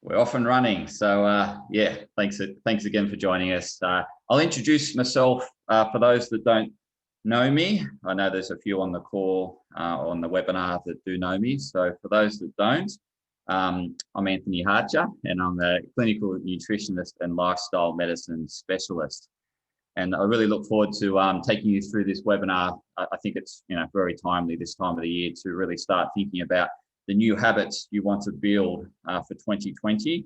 We're off and running. So yeah, thanks again for joining us. I'll introduce myself for those that don't know me. I know there's a few on the call on the webinar that do know me. So for those that don't, I'm Anthony Harcher, and I'm a clinical nutritionist and lifestyle medicine specialist. And I really look forward to taking you through this webinar. I think it's very timely this time of the year to really start thinking about the new habits you want to build for 2020,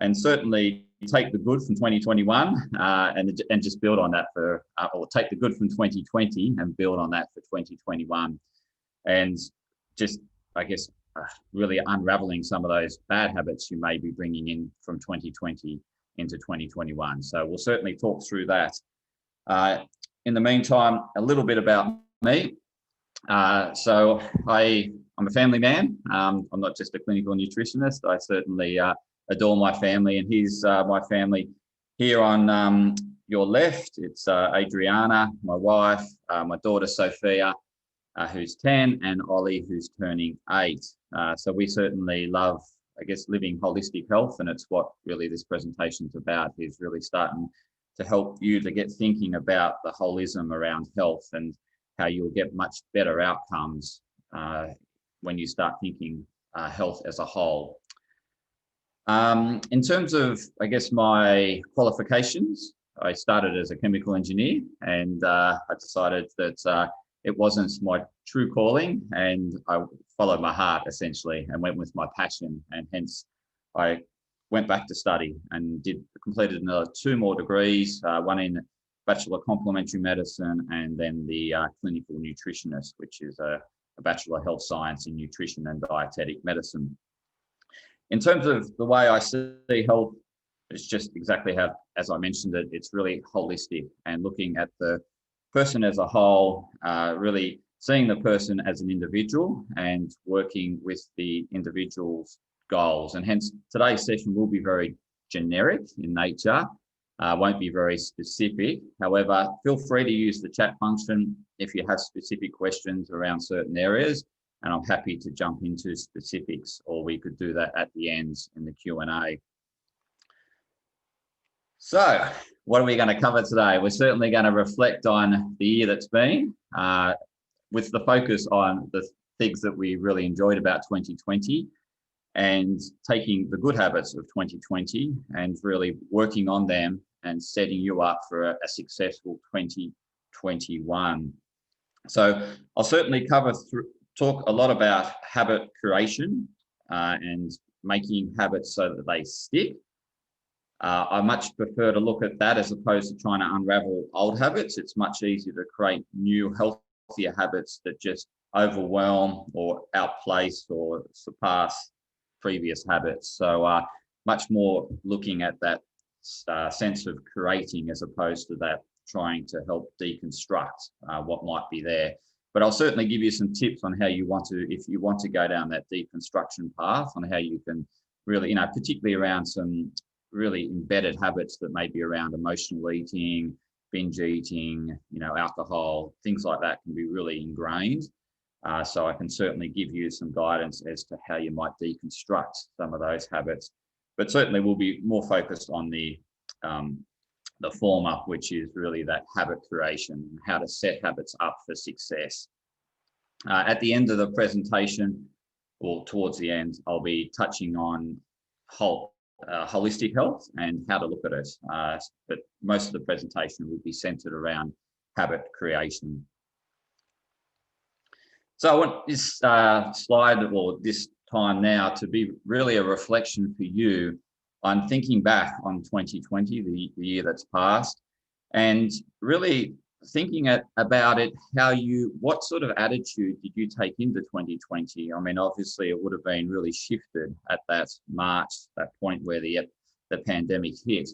and certainly take the good from 2021 and just build on that or take the good from 2020 and build on that for 2021, and just really unraveling some of those bad habits you may be bringing in from 2020 into 2021. So we'll certainly talk through that. In the meantime, a little bit about me. So I'm a family man. I'm not just a clinical nutritionist. I certainly adore my family, and here's my family here on your left. It's Adriana, my wife, my daughter Sophia, who's 10, and Ollie, who's turning 8. So we certainly love, living holistic health, and it's what really this presentation's about, is really starting to help you to get thinking about the holism around health and how you'll get much better outcomes when you start thinking health as a whole. In terms of, my qualifications, I started as a chemical engineer, and I decided that it wasn't my true calling, and I followed my heart essentially and went with my passion, and hence I went back to study and completed another 2 more degrees, one in bachelor Complementary Medicine, and then the clinical nutritionist, which is a bachelor health science in nutrition and dietetic medicine. In terms of the way I see health, it's just exactly how, as I mentioned it, it's really holistic and looking at the person as a whole, really seeing the person as an individual and working with the individual's goals. And hence today's session will be very generic in nature, won't be very specific. However, feel free to use the chat function if you have specific questions around certain areas, and I'm happy to jump into specifics, or we could do that at the end in the Q&A. So what are we going to cover today? We're certainly going to reflect on the year that's been, with the focus on the things that we really enjoyed about 2020, and taking the good habits of 2020 and really working on them and setting you up for a successful 2021. So I'll certainly talk a lot about habit creation and making habits so that they stick. I much prefer to look at that as opposed to trying to unravel old habits. It's much easier to create new, healthier habits that just overwhelm or outplace or surpass previous habits. So much more looking at that sense of creating as opposed to that trying to help deconstruct what might be there. But I'll certainly give you some tips on how you want to, if you want to go down that deconstruction path, on how you can really, particularly around some really embedded habits that may be around emotional eating, binge eating, alcohol, things like that can be really ingrained. So I can certainly give you some guidance as to how you might deconstruct some of those habits, but certainly we'll be more focused on the former, which is really that habit creation, how to set habits up for success. At the end of the presentation, or towards the end, I'll be touching on holistic health and how to look at it. But most of the presentation will be centered around habit creation. So I want this slide, or this time now, to be really a reflection for you on thinking back on 2020, the year that's passed, and really thinking about it, what sort of attitude did you take into 2020? I mean, obviously it would have been really shifted at that March, that point where the pandemic hit.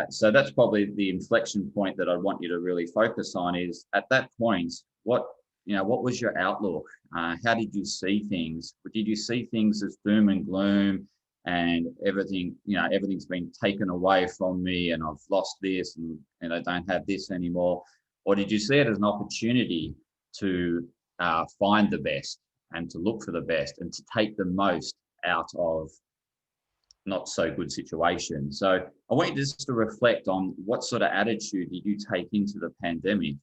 So that's probably the inflection point that I want you to really focus on, is at that point, what was your outlook? How did you see things? Did you see things as doom and gloom and everything, everything's been taken away from me and I've lost this and I don't have this anymore? Or did you see it as an opportunity to find the best and to look for the best and to take the most out of not so good situation. So I want you just to reflect on what sort of attitude did you take into the pandemic,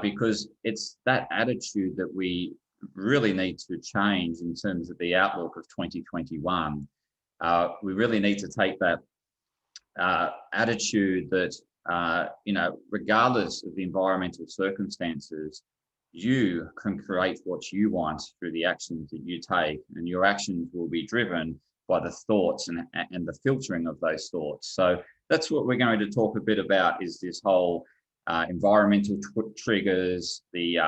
because it's that attitude that we really need to change in terms of the outlook of 2021. We really need to take that attitude that, regardless of the environmental circumstances, you can create what you want through the actions that you take, and your actions will be driven by the thoughts and the filtering of those thoughts. So that's what we're going to talk a bit about, is this whole environmental triggers, the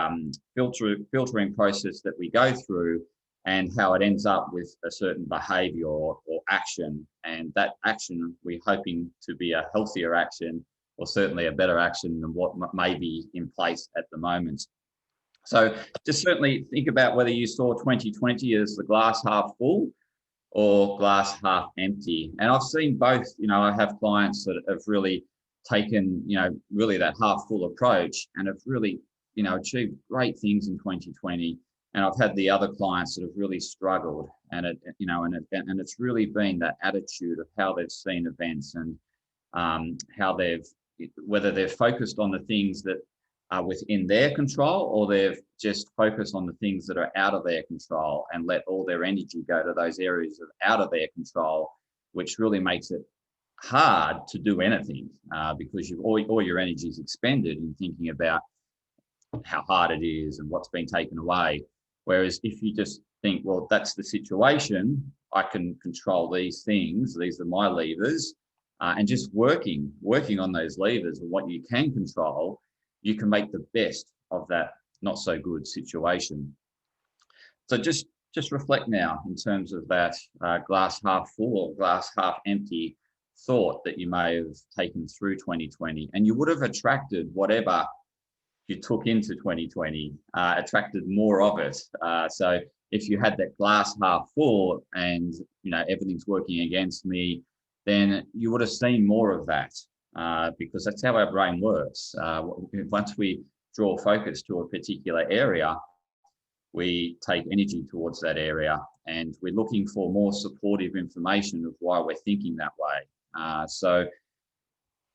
filtering process that we go through, and how it ends up with a certain behavior or action. And that action, we're hoping to be a healthier action, or certainly a better action than what may be in place at the moment. So just certainly think about whether you saw 2020 as the glass half full or glass half empty. And I've seen both. I have clients that have really taken, really that half full approach, and have really, achieved great things in 2020. And I've had the other clients that have really struggled, and it's really been that attitude of how they've seen events, and whether they've focused on the things that are within their control, or they've just focused on the things that are out of their control and let all their energy go to those areas of out of their control, which really makes it hard to do anything, because all your energy is expended in thinking about how hard it is and what's been taken away. Whereas if you just think, well, that's the situation, I can control these things, these are my levers, and just working on those levers and what you can control, you can make the best of that not so good situation. So just reflect now in terms of that glass half full or glass half empty thought that you may have taken through 2020, and you would have attracted whatever you took into 2020, attracted more of it. So if you had that glass half full and everything's working against me, then you would have seen more of that, because that's how our brain works. Once we draw focus to a particular area, we take energy towards that area, and we're looking for more supportive information of why we're thinking that way. So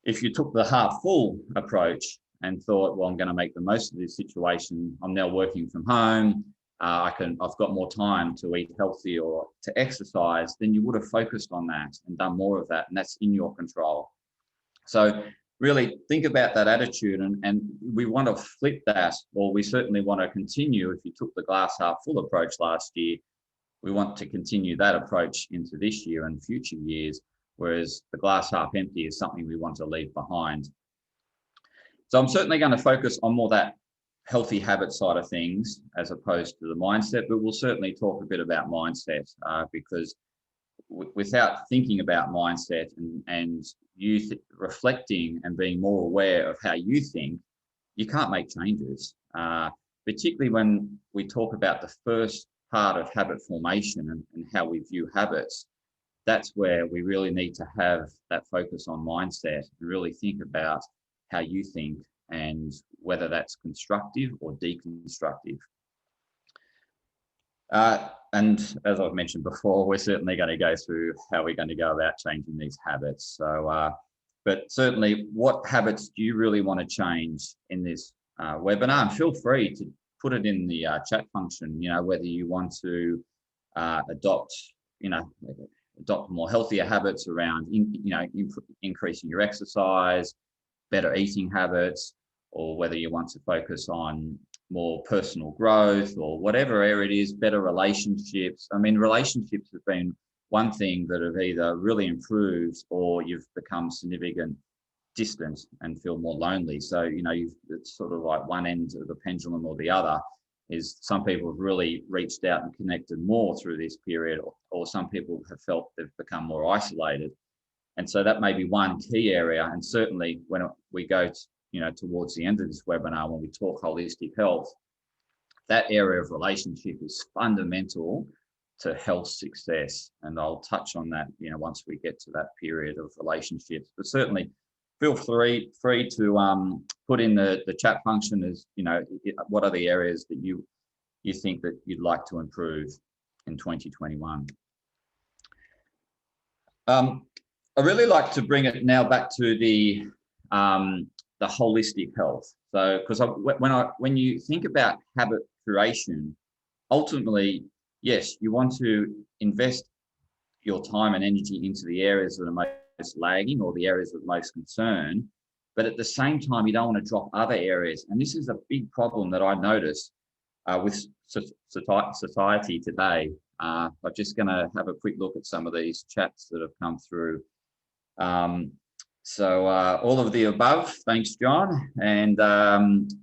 if you took the half full approach and thought, well, I'm going to make the most of this situation, I'm now working from home, I've got more time to eat healthy or to exercise, then you would have focused on that and done more of that, and that's in your control. So really think about that attitude, and we want to flip that, or we certainly want to continue. If you took the glass half full approach last year, we want to continue that approach into this year and future years, whereas the glass half empty is something we want to leave behind. So I'm certainly going to focus on more that healthy habit side of things as opposed to the mindset, but we'll certainly talk a bit about mindset, because without thinking about mindset and you reflecting and being more aware of how you think, you can't make changes, particularly when we talk about the first part of habit formation and how we view habits. That's where we really need to have that focus on mindset and really think about how you think and whether that's constructive or deconstructive. And as I've mentioned before, we're certainly going to go through how we're going to go about changing these habits. So, but certainly, what habits do you really want to change in this webinar? And feel free to put it in the chat function, whether you want to adopt more healthier habits around, increasing your exercise, better eating habits, or whether you want to focus on more personal growth, or whatever area it is, better relationships. I mean, relationships have been one thing that have either really improved or you've become significant distance and feel more lonely. So, it's sort of like one end of the pendulum or the other. Is some people have really reached out and connected more through this period, or some people have felt they've become more isolated. And so that may be one key area. And certainly when we go towards the end of this webinar, when we talk holistic health, that area of relationship is fundamental to health success. And I'll touch on that, once we get to that period of relationships. But certainly feel free to put in the chat function as, what are the areas that you think that you'd like to improve in 2021. I really like to bring it now back to the holistic health. So, because when you think about habit creation, ultimately, yes, you want to invest your time and energy into the areas that are most lagging or the areas of most concern. But at the same time, you don't want to drop other areas. And this is a big problem that I notice with society today. I'm just going to have a quick look at some of these chats that have come through. So all of the above, thanks, John. And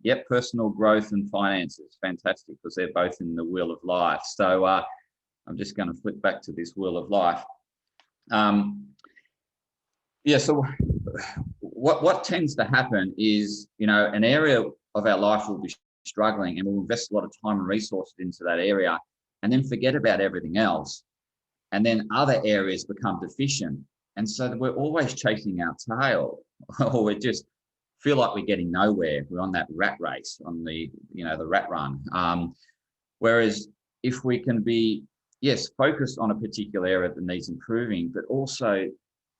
yep, personal growth and finances, fantastic, because they're both in the wheel of life. So I'm just going to flip back to this wheel of life. Yeah, so what tends to happen is, an area of our life will be struggling and we'll invest a lot of time and resources into that area and then forget about everything else. And then other areas become deficient. And so we're always chasing our tail, or we just feel like we're getting nowhere. We're on that rat race, on the rat run. Whereas if we can be, yes, focused on a particular area that needs improving, but also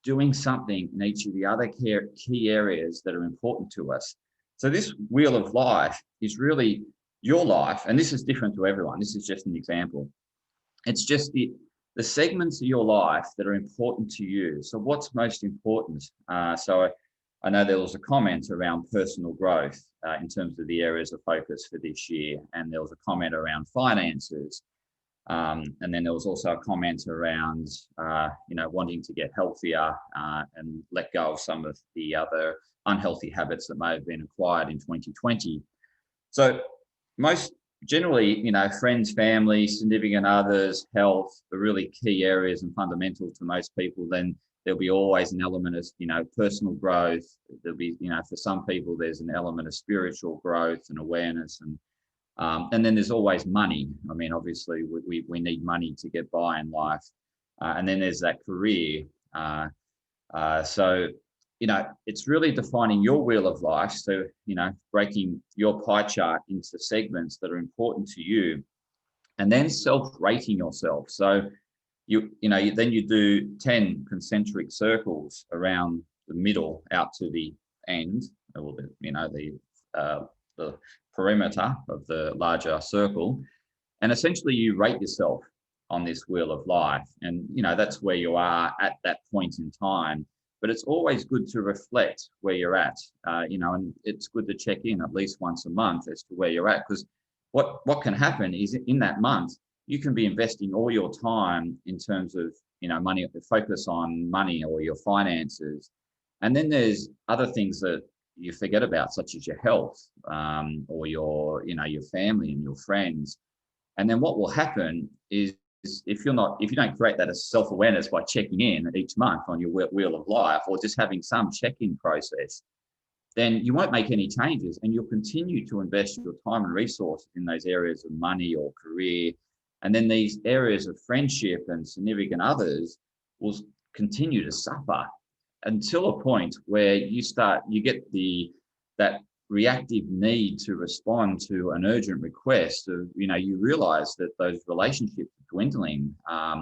doing something in each of the other key areas that are important to us. So this wheel of life is really your life, and this is different to everyone. This is just an example. It's just the segments of your life that are important to you. So what's most important? So I know there was a comment around personal growth in terms of the areas of focus for this year. And there was a comment around finances. And then there was also a comment around, wanting to get healthier and let go of some of the other unhealthy habits that may have been acquired in 2020. So most generally, friends, family, significant others, health are really key areas and fundamental to most people. Then there'll be always an element of, personal growth. There'll be, for some people, there's an element of spiritual growth and awareness. And then there's always money. I mean, obviously, we need money to get by in life. And then there's that career. So it's really defining your wheel of life. So, breaking your pie chart into segments that are important to you, and then self-rating yourself. So then you do 10 concentric circles around the middle out to the end, or the perimeter of the larger circle. And essentially you rate yourself on this wheel of life. And, that's where you are at that point in time. But it's always good to reflect where you're at, and it's good to check in at least once a month as to where you're at. Because what can happen is in that month, you can be investing all your time in terms of, money, focus on money or your finances. And then there's other things that you forget about, such as your health, or your family and your friends. And then what will happen is if you don't create that as self-awareness by checking in each month on your wheel of life, or just having some check-in process, then you won't make any changes, and you'll continue to invest your time and resources in those areas of money or career. And then these areas of friendship and significant others will continue to suffer until a point where you get that reactive need to respond to an urgent request of, you realize that those relationships are dwindling,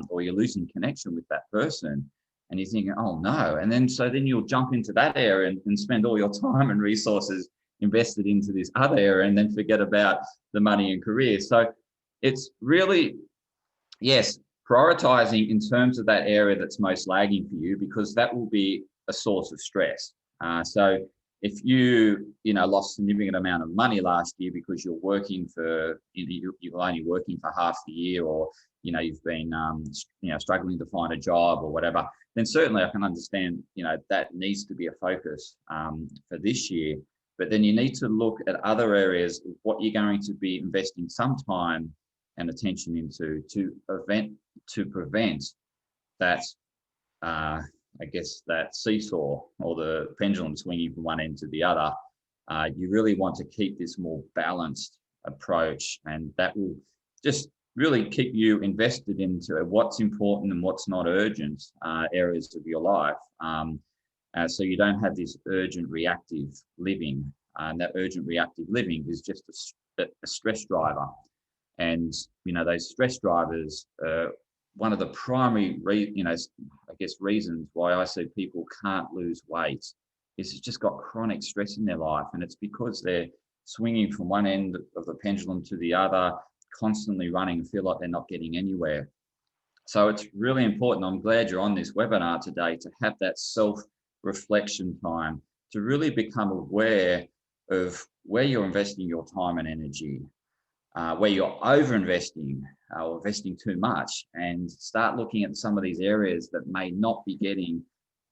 or you're losing connection with that person, and you're thinking, oh no. And then you'll jump into that area and spend all your time and resources invested into this other area, and then forget about the money and career. So it's really, yes, prioritizing in terms of that area that's most lagging for you, because that will be a source of stress. So if you lost a significant amount of money last year because you're working for, you're only working for half the year, or you've been struggling to find a job or whatever, then certainly I can understand that needs to be a focus for this year. But then you need to look at other areas of what you're going to be investing some time and attention into to prevent that that seesaw or the pendulum swinging from one end to the other. You really want to keep this more balanced approach, and that will just really keep you invested into what's important and what's not urgent areas of your life. So you don't have this urgent reactive living, and that urgent reactive living is just a stress driver. And those stress drivers one of the primary, I guess, reasons why I see people can't lose weight is it's just got chronic stress in their life. And it's because they're swinging from one end of the pendulum to the other, constantly running and feel like they're not getting anywhere. So it's really important. I'm glad you're on this webinar today to have that self-reflection time, to really become aware of where you're investing your time and energy, where you're over-investing or investing too much, and start looking at some of these areas that may not be getting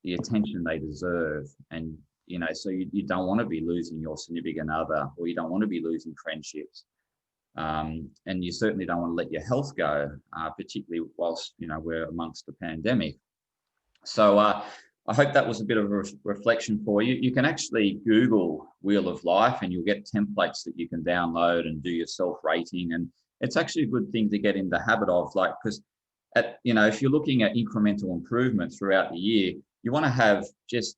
the attention they deserve. And, so you don't want to be losing your significant other, or you don't want to be losing friendships. And you certainly don't want to let your health go, particularly whilst, we're amongst the pandemic. So I hope that was a bit of a reflection for you. You can actually Google Wheel of Life and you'll get templates that you can download and do your self-rating. And it's actually a good thing to get in the habit of, like, because if you're looking at incremental improvement throughout the year, you want to have just,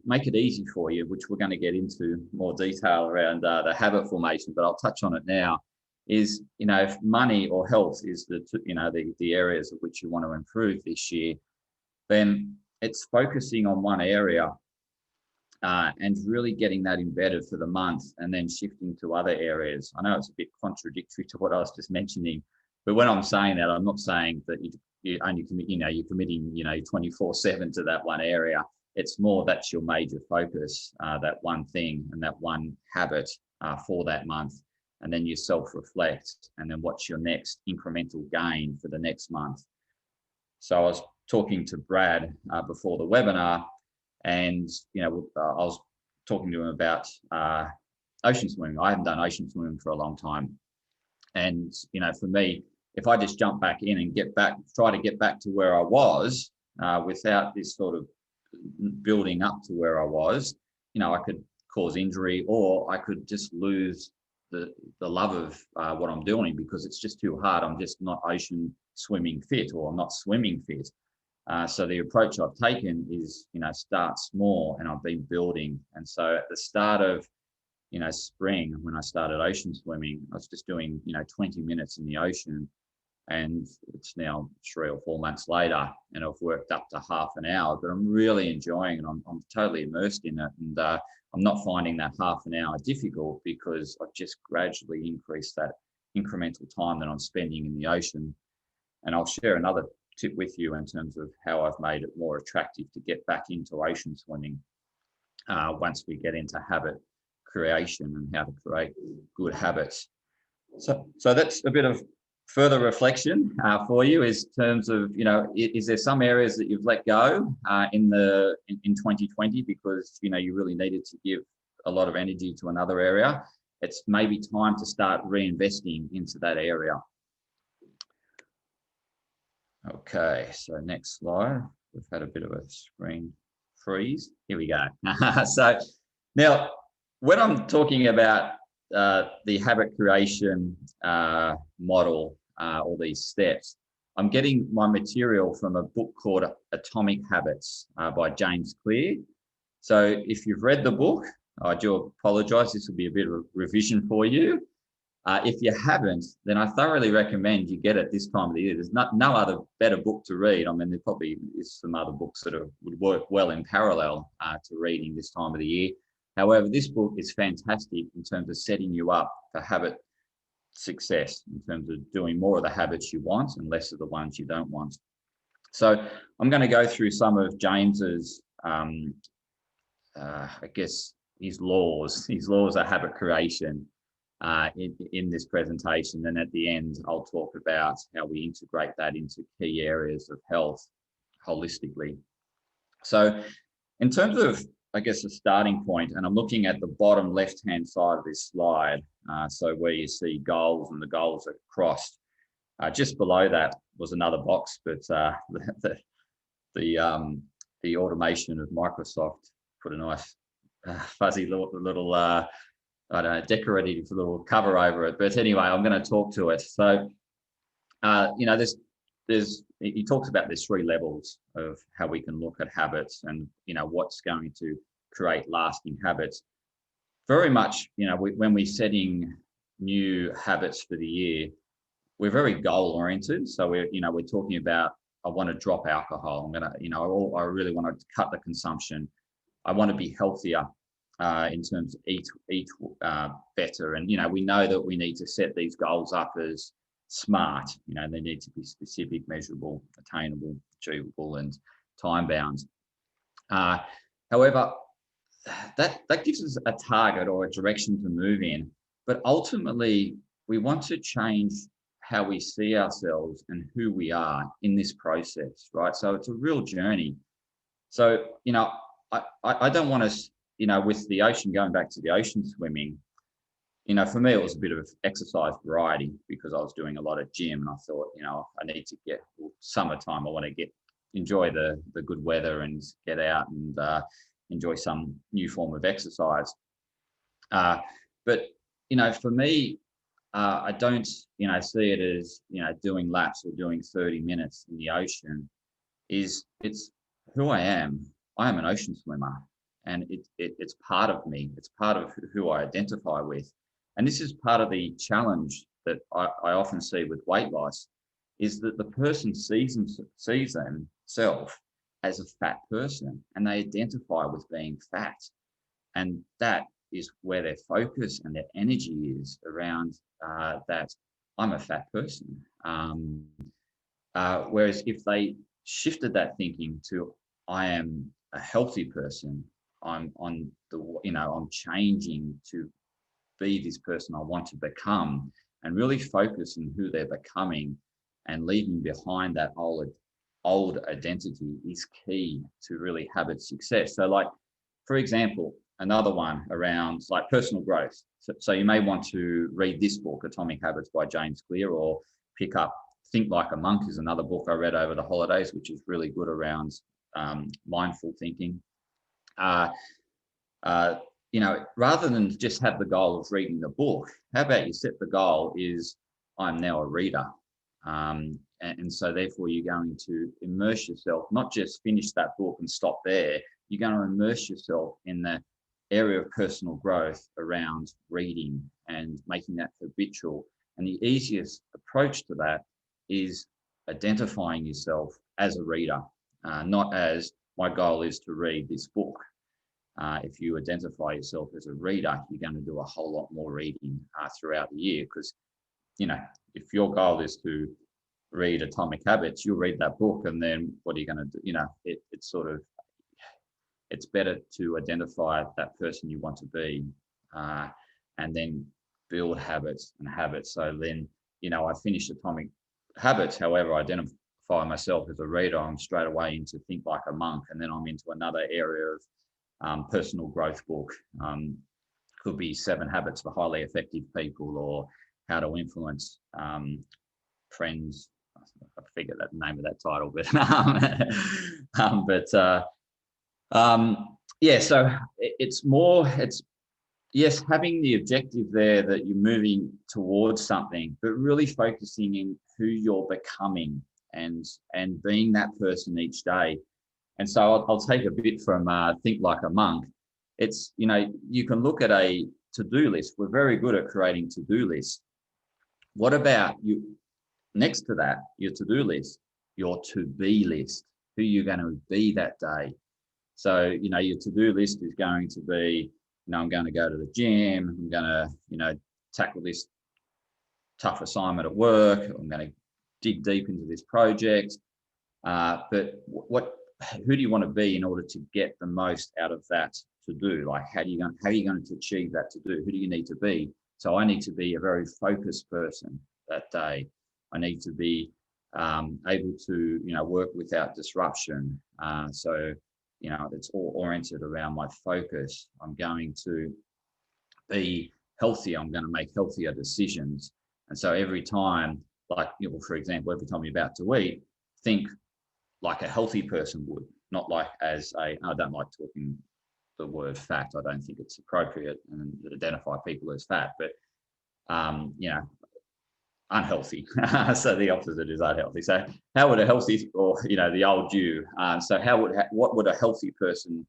make it easy for you, which we're going to get into more detail around the habit formation, but I'll touch on it now, is, if money or health is the areas of which you want to improve this year, then it's focusing on one area and really getting that embedded for the month and then shifting to other areas. I know it's a bit contradictory to what I was just mentioning, but when I'm saying that, I'm not saying that you only commit, you're committing, 24/7 to that one area. It's more that's your major focus, that one thing and that one habit for that month. And then you self-reflect, and then what's your next incremental gain for the next month. So I was talking to Brad before the webinar, and I was talking to him about ocean swimming. I haven't done ocean swimming for a long time, and for me, if I just jump back in and try to get back to where I was without this sort of building up to where I was, I could cause injury, or I could just lose the love of what I'm doing because it's just too hard. I'm just not ocean swimming fit, or I'm not swimming fit. So the approach I've taken is, start small, and I've been building. And so at the start of, spring, when I started ocean swimming, I was just doing, 20 minutes in the ocean, and it's now 3 or 4 months later, and I've worked up to half an hour, but I'm really enjoying it. I'm totally immersed in it. And I'm not finding that half an hour difficult because I've just gradually increased that incremental time that I'm spending in the ocean. And I'll share another tip with you in terms of how I've made it more attractive to get back into ocean swimming once we get into habit creation and how to create good habits. So that's a bit of further reflection for you, is terms of, is there some areas that you've let go in 2020 because, you really needed to give a lot of energy to another area? It's maybe time to start reinvesting into that area. Okay, so next slide. We've had a bit of a screen freeze. Here we go. So now, when I'm talking about the habit creation model, all these steps, I'm getting my material from a book called Atomic Habits by James Clear. So if you've read the book, I do apologize, this will be a bit of a revision for you. If you haven't, then I thoroughly recommend you get it this time of the year. There's no other better book to read. I mean, there probably is some other books that would work well in parallel to reading this time of the year. However, this book is fantastic in terms of setting you up for habit success, in terms of doing more of the habits you want and less of the ones you don't want. So I'm going to go through some of James's, I guess, his laws of habit creation in this presentation. And at the end, I'll talk about how we integrate that into key areas of health holistically. So in terms of, I guess, a starting point, and I'm looking at the bottom left-hand side of this slide, so where you see goals and the goals are crossed. Just below that was another box, but the automation of Microsoft put a nice fuzzy little I don't know, decorative little cover over it. But anyway, I'm going to talk to it. So, he talks about there's 3 levels of how we can look at habits and, what's going to create lasting habits. Very much, when we're setting new habits for the year, we're very goal oriented. So we're talking about, I want to drop alcohol. I'm going to, I really want to cut the consumption. I want to be healthier in terms of eat better. And, we know that we need to set these goals up as SMART. They need to be specific, measurable, attainable, achievable, and time bound. However, that gives us a target or a direction to move in. But ultimately, we want to change how we see ourselves and who we are in this process, right? So it's a real journey. So, I don't want to, with the ocean, going back to the ocean swimming, for me, it was a bit of exercise variety because I was doing a lot of gym, and I thought, I need to get summertime. I want to enjoy the good weather and get out and enjoy some new form of exercise. But, for me, I don't, see it as, doing laps or doing 30 minutes in the ocean. It's who I am. I am an ocean swimmer, and it's part of me. It's part of who I identify with. And this is part of the challenge that I often see with weight loss, is that the person sees themselves as a fat person, and they identify with being fat. And that is where their focus and their energy is around that I'm a fat person. Whereas if they shifted that thinking to I am a healthy person, I'm changing to be this person I want to become, and really focus on who they're becoming and leaving behind that old identity is key to really habit success. So, like, for example, another one around like personal growth. So you may want to read this book, Atomic Habits by James Clear, or pick up Think Like a Monk is another book I read over the holidays, which is really good around mindful thinking. Rather than just have the goal of reading the book, how about you set the goal is I'm now a reader. And so therefore you're going to immerse yourself, not just finish that book and stop there. You're going to immerse yourself in the area of personal growth around reading and making that habitual. And the easiest approach to that is identifying yourself as a reader, not as my goal is to read this book. If you identify yourself as a reader, you're going to do a whole lot more reading throughout the year, because, if your goal is to read Atomic Habits, you'll read that book, and then what are you going to do? It's better to identify that person you want to be, and then build habits and habits. So then, I finished Atomic Habits. However, I identify myself as a reader, I'm straight away into Think Like a Monk, and then I'm into another area of personal growth book. Could be 7 Habits for Highly Effective People, or How to Influence Friends. I forget that name of that title, but so it's yes, having the objective there that you're moving towards something, but really focusing in who you're becoming and being that person each day. And so I'll take a bit from Think Like a Monk. It's, you can look at a to-do list. We're very good at creating to-do lists. What about you next to that, your to-do list, your to-be list, who you're going to be that day? So, your to-do list is going to be, I'm going to go to the gym. I'm going to, tackle this tough assignment at work. I'm going to dig deep into this project. But who do you want to be in order to get the most out of that to do? Like, how are you going to achieve that to do? Who do you need to be? So I need to be a very focused person that day. I need to be able to, work without disruption. So, it's all oriented around my focus. I'm going to be healthy. I'm going to make healthier decisions. And so every time, like, for example, every time you're about to eat, think like a healthy person would, not like I don't like talking the word fat. I don't think it's appropriate and identify people as fat, but, unhealthy. So the opposite is unhealthy. So how would a healthy, or, the old you, so what would a healthy person,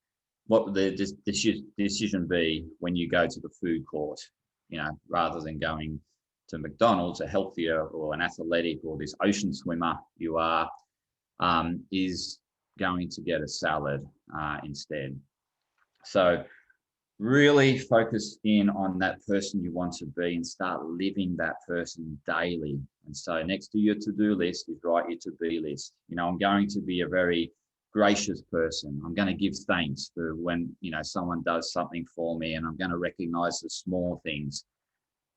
what would the decision be when you go to the food court, rather than going to McDonald's, a healthier or an athletic or this ocean swimmer you are, is going to get a salad instead. So really focus in on that person you want to be and start living that person daily. And so next to your to-do list is write your to-be list. I'm going to be a very gracious person. I'm going to give thanks for when, someone does something for me, and I'm going to recognize the small things.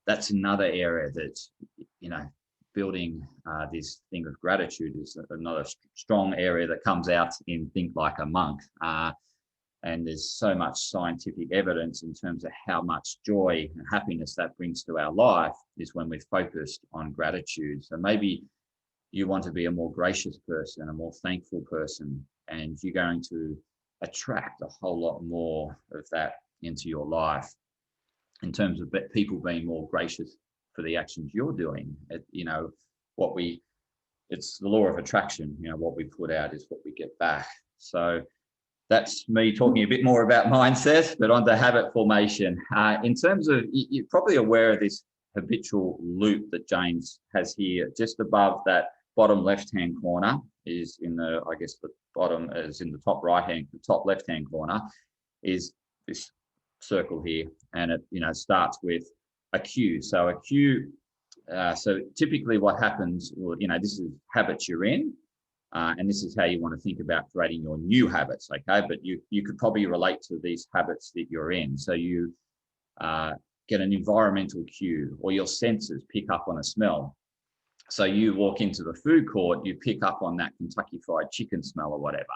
That's another area that, building this thing of gratitude is another strong area that comes out in Think Like a Monk. And there's so much scientific evidence in terms of how much joy and happiness that brings to our life is when we're focused on gratitude. So maybe you want to be a more gracious person, a more thankful person, and you're going to attract a whole lot more of that into your life in terms of people being more gracious for the actions you're doing. It's the law of attraction. What we put out is what we get back. So that's me talking a bit more about mindset, but on to habit formation. In terms of, you're probably aware of this habitual loop that James has here. Just above that bottom left-hand corner is the bottom is in the top top left-hand corner is this circle here, and it starts with a cue. So a cue. So typically, what happens? Well, this is habits you're in. And this is how you want to think about creating your new habits, okay? But you could probably relate to these habits that you're in. So you get an environmental cue, or your senses pick up on a smell. So you walk into the food court, you pick up on that Kentucky Fried Chicken smell or whatever.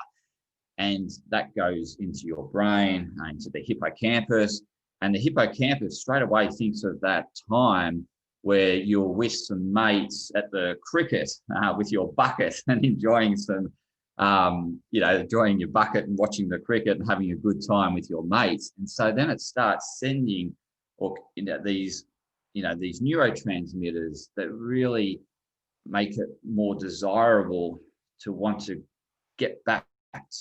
And that goes into your brain, into the hippocampus. And the hippocampus straight away thinks of that time where you're with some mates at the cricket with your bucket and enjoying enjoying your bucket and watching the cricket and having a good time with your mates. And so then it starts sending these neurotransmitters that really make it more desirable to want to get back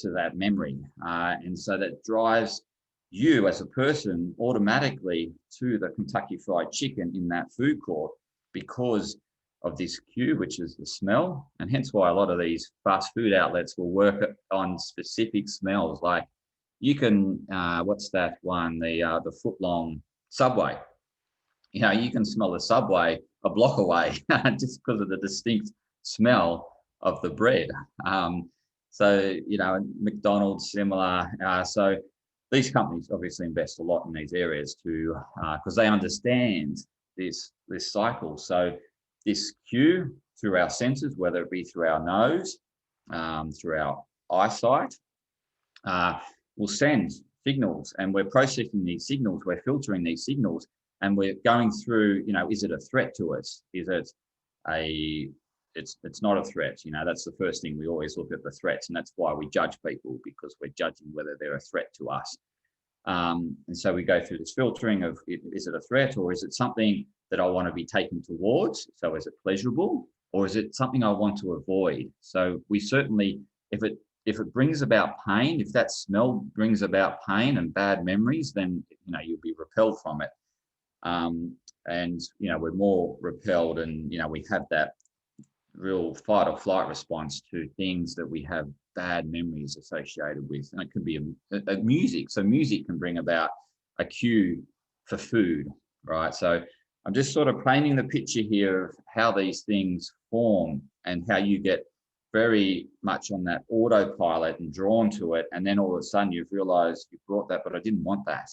to that memory. And so that drives you as a person automatically to the Kentucky Fried Chicken in that food court because of this cue, which is the smell. And hence why a lot of these fast food outlets will work on specific smells. Like you can, what's that one? The foot-long Subway. You can smell the Subway a block away just because of the distinct smell of the bread. McDonald's similar. So these companies obviously invest a lot in these areas too, because they understand this cycle. So this cue through our senses, whether it be through our nose, through our eyesight, will send signals, and we're processing these signals, we're filtering these signals, and we're going through, is it a threat to us? Is it it's not a threat. That's the first thing. We always look at the threats, and that's why we judge people, because we're judging whether they're a threat to us. And so we go through this filtering of, is it a threat, or is it something that I want to be taken towards? So is it pleasurable, or is it something I want to avoid? So we certainly, if it brings about pain, if that smell brings about pain and bad memories, then you'll be repelled from it. We're more repelled, and we have that real fight or flight response to things that we have bad memories associated with. And it could be a music. So music can bring about a cue for food, right? So I'm just sort of painting the picture here of how these things form and how you get very much on that autopilot and drawn to it. And then all of a sudden you've realized you brought that, but I didn't want that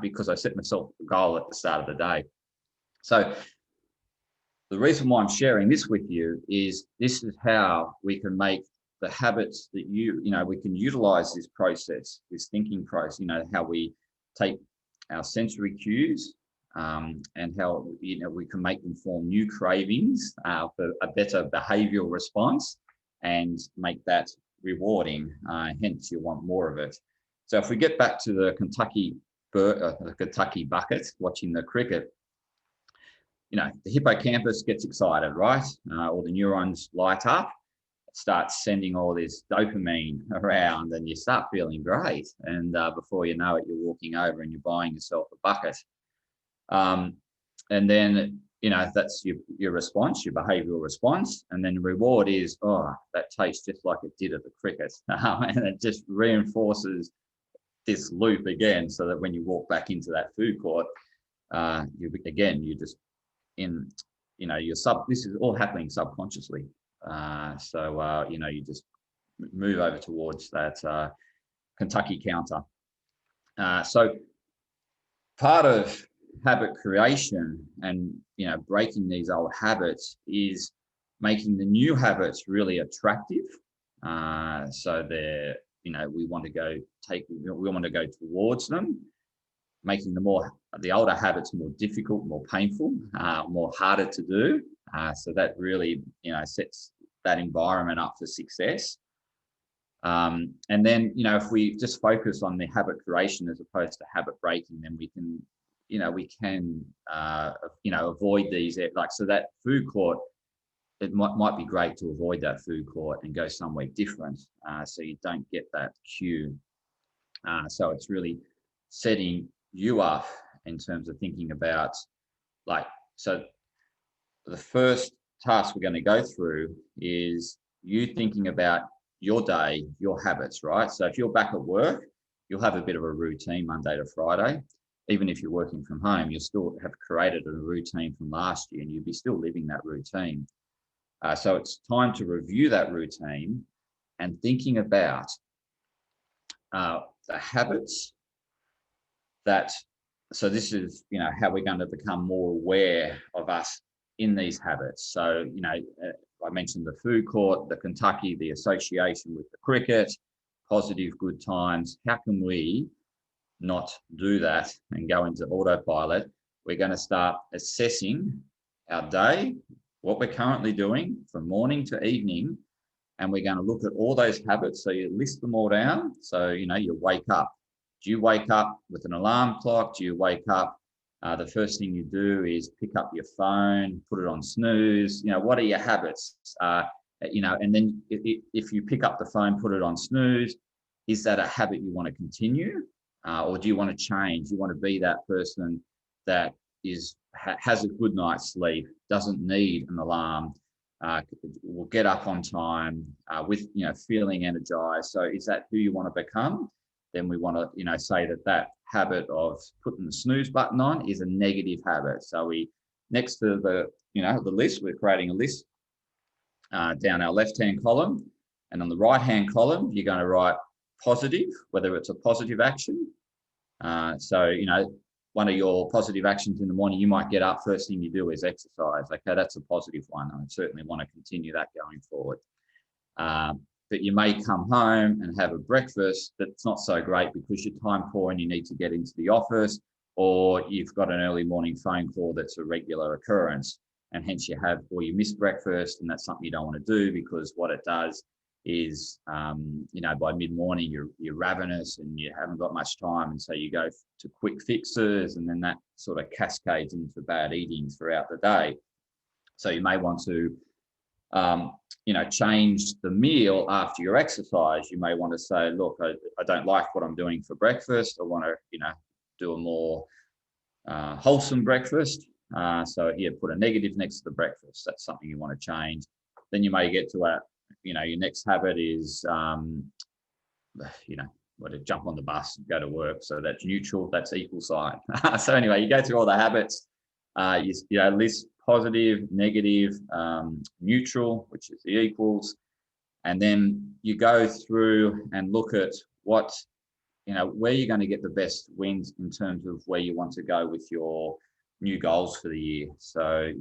because I set myself a goal at the start of the day. So the reason why I'm sharing this with you is this is how we can make the habits that we can utilize this process, this thinking process, how we take our sensory cues and how, we can make them form new cravings for a better behavioral response and make that rewarding. Hence, you want more of it. So if we get back to the Kentucky bucket, watching the cricket, the hippocampus gets excited, right? All the neurons light up, starts sending all this dopamine around, and you start feeling great. And before you know it, you're walking over and you're buying yourself a bucket. And then, that's your response, your behavioral response. And then reward is, oh, that tastes just like it did at the cricket. And it just reinforces this loop again, so that when you walk back into that food court, you're just in, this is all happening subconsciously. You just move over towards that Kentucky counter. So part of habit creation and breaking these old habits is making the new habits really attractive. So they're we want to go towards them, making the older habits more difficult, more painful, more harder to do. So that really sets that environment up for success. And then if we just focus on the habit creation as opposed to habit breaking, then we can avoid these, so that food court, it might be great to avoid that food court and go somewhere different, so you don't get that cue. So it's really setting you up in terms of thinking about, so the first task we're going to go through is you thinking about your day, your habits, right? So if you're back at work, you'll have a bit of a routine Monday to Friday. Even if you're working from home, you'll still have created a routine from last year and you'll be still living that routine. So it's time to review that routine and thinking about the habits so this is, how we're going to become more aware of us in these habits. So, I mentioned the food court, the Kentucky, the association with the cricket, positive good times. How can we not do that and go into autopilot? We're going to start assessing our day, what we're currently doing from morning to evening, and we're going to look at all those habits. So you list them all down. So, you wake up. Do you wake up with an alarm clock? Do you wake up? The first thing you do is pick up your phone, put it on snooze. What are your habits? And then if you pick up the phone, put it on snooze, is that a habit you want to continue? Or do you want to change? You want to be that person that has a good night's sleep, doesn't need an alarm, will get up on time, with feeling energized. So is that who you want to become? Then we want to say that habit of putting the snooze button on is a negative habit. So we, next to the list, we're creating a list down our left-hand column, and on the right-hand column you're going to write positive, whether it's a positive action. So one of your positive actions in the morning, you might get up, first thing you do is exercise. Okay, that's a positive one. I certainly want to continue that going forward. But you may come home and have a breakfast that's not so great because you're time poor and you need to get into the office, or you've got an early morning phone call that's a regular occurrence, and hence you miss breakfast, and that's something you don't want to do, because what it does is, by mid-morning you're ravenous and you haven't got much time, and so you go to quick fixes, and then that sort of cascades into bad eating throughout the day. So you may want to change the meal after your exercise. You may want to say, look, I don't like what I'm doing for breakfast. I want to, do a more wholesome breakfast. So put a negative next to the breakfast. That's something you want to change. Then you may get to your next habit is, to jump on the bus and go to work. So that's neutral, that's equal sign. So anyway, you go through all the habits, you list positive, negative, neutral, which is the equals. And then you go through and look at where you're going to get the best wins in terms of where you want to go with your new goals for the year. So,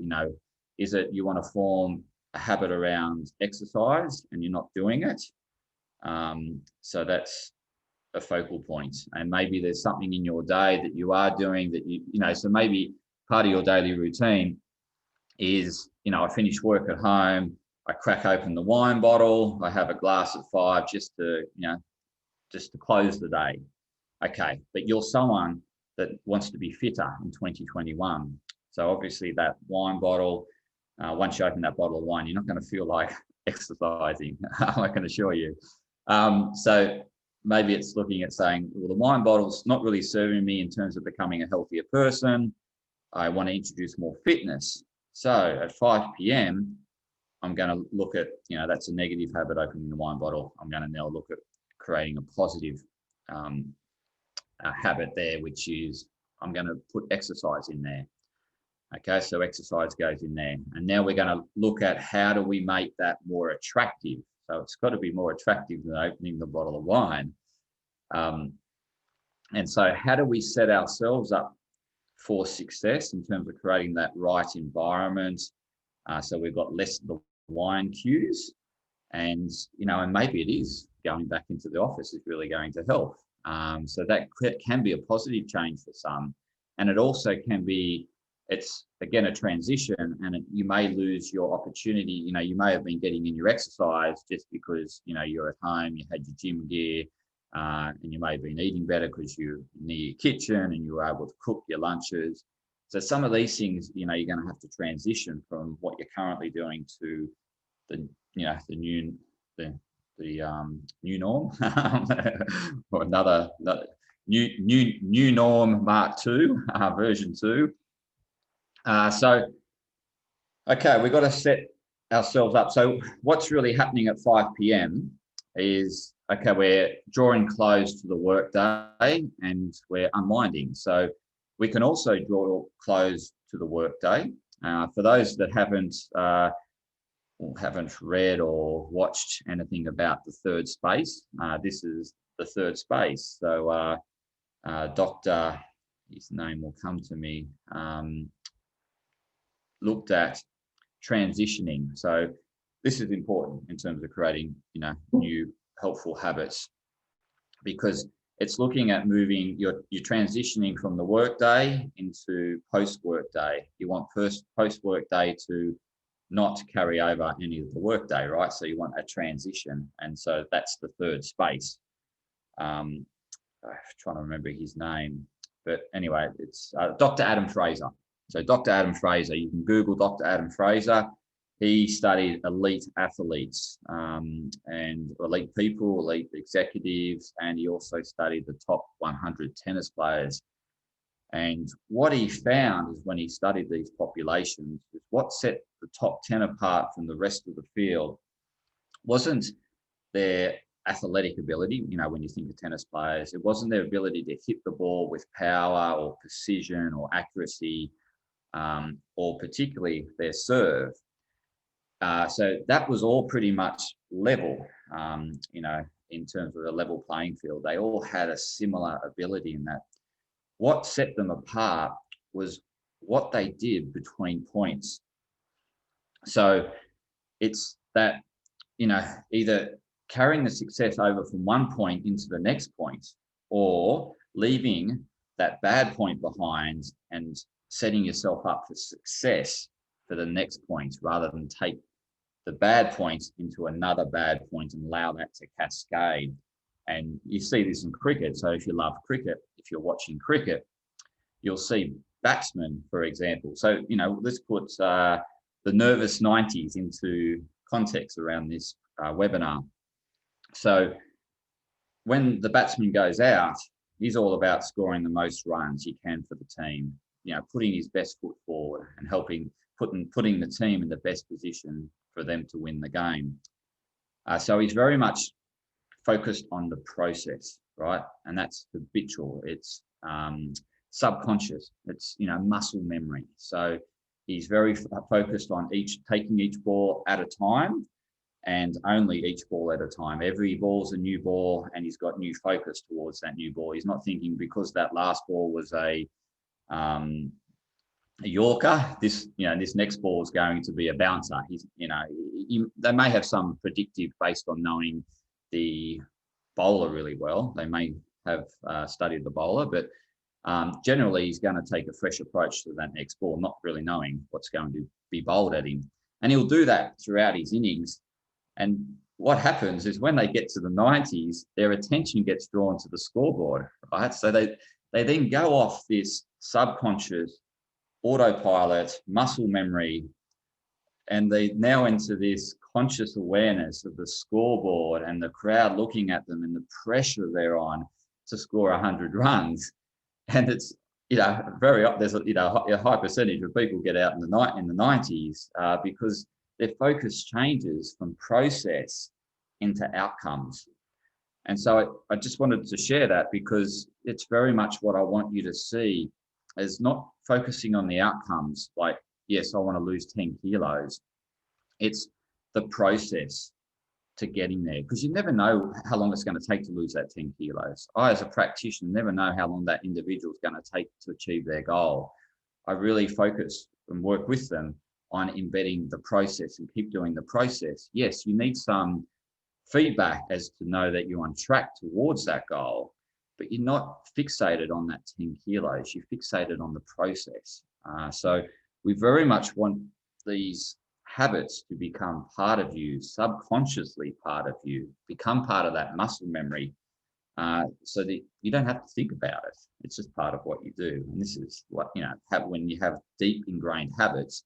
is it you want to form a habit around exercise and you're not doing it? So that's a focal point. And maybe there's something in your day that you are doing that so maybe part of your daily routine is, I finish work at home, I crack open the wine bottle, I have a glass at 5 just to close the day. Okay, but you're someone that wants to be fitter in 2021. So obviously that wine bottle, once you open that bottle of wine, you're not going to feel like exercising, I can assure you. So maybe it's looking at saying, well, the wine bottle's not really serving me in terms of becoming a healthier person. I want to introduce more fitness. So at 5 p.m., I'm going to look at, that's a negative habit, opening the wine bottle. I'm going to now look at creating a positive habit there, which is I'm going to put exercise in there. Okay, so exercise goes in there. And now we're going to look at how do we make that more attractive. So it's got to be more attractive than opening the bottle of wine. And so how do we set ourselves up for success in terms of creating that right environment? So we've got less of the wine cues, and and maybe it is going back into the office is really going to help. So that can be a positive change for some, and it also can be, it's again a transition, and you may lose your opportunity. You may have been getting in your exercise just because you're at home, you had your gym gear, and you may have been eating better because you're near your kitchen and you were able to cook your lunches. So some of these things, you're going to have to transition from what you're currently doing to the new norm, or another new norm Mark 2, version 2. So okay, we've got to set ourselves up. So what's really happening at 5 p.m. is, okay, we're drawing close to the work day and we're unwinding. So we can also draw close to the work day. For those that haven't read or watched anything about the third space, this is the third space. So Dr. his name will come to me, looked at transitioning. So this is important in terms of creating new helpful habits, because it's looking at moving, you're transitioning from the work day into post-work day. You want post-work day to not carry over any of the work day, right? So you want a transition. And so that's the third space. I'm trying to remember his name, but anyway, it's Dr. Adam Fraser. So Dr. Adam Fraser, you can Google Dr. Adam Fraser. He studied elite athletes and elite people, elite executives, and he also studied the top 100 tennis players. And what he found is, when he studied these populations, is what set the top 10 apart from the rest of the field wasn't their athletic ability. When you think of tennis players, it wasn't their ability to hit the ball with power or precision or accuracy, or particularly their serve. So that was all pretty much level, in terms of a level playing field. They all had a similar ability in that. What set them apart was what they did between points. So it's that, either carrying the success over from one point into the next point, or leaving that bad point behind and setting yourself up for success for the next point, rather than take the bad point into another bad point and allow that to cascade. And you see this in cricket. So if you love cricket, if you're watching cricket, you'll see batsmen, for example. So, let's put the nervous 90s into context around this webinar. So when the batsman goes out, he's all about scoring the most runs he can for the team, putting his best foot forward and putting the team in the best position for them to win the game. So he's very much focused on the process, right? And that's habitual. It's subconscious. It's muscle memory. So he's very focused on taking each ball at a time, and only each ball at a time. Every ball's a new ball, and he's got new focus towards that new ball. He's not thinking, because that last ball was a Yorker, this next ball is going to be a bouncer. They may have some predictive based on knowing the bowler really well. They may have studied the bowler, but generally he's going to take a fresh approach to that next ball, not really knowing what's going to be bowled at him. And he'll do that throughout his innings. And what happens is, when they get to the 90s, their attention gets drawn to the scoreboard, right? So they then go off this subconscious autopilot muscle memory, and they now into this conscious awareness of the scoreboard and the crowd looking at them and the pressure they're on to score 100 runs. And it's there's a high percentage of people get out in the 90s because their focus changes from process into outcomes. And so I just wanted to share that because it's very much what I want you to see as not focusing on the outcomes. Like, yes, I want to lose 10 kilos. It's the process to getting there, because you never know how long it's going to take to lose that 10 kilos. I, as a practitioner, never know how long that individual is going to take to achieve their goal. I really focus and work with them on embedding the process and keep doing the process. Yes, you need some feedback as to know that you're on track towards that goal, but you're not fixated on that 10 kilos. You're fixated on the process. So we very much want these habits to become part of you, subconsciously part of you, become part of that muscle memory, so that you don't have to think about it. It's just part of what you do. And this is what, when you have deep ingrained habits,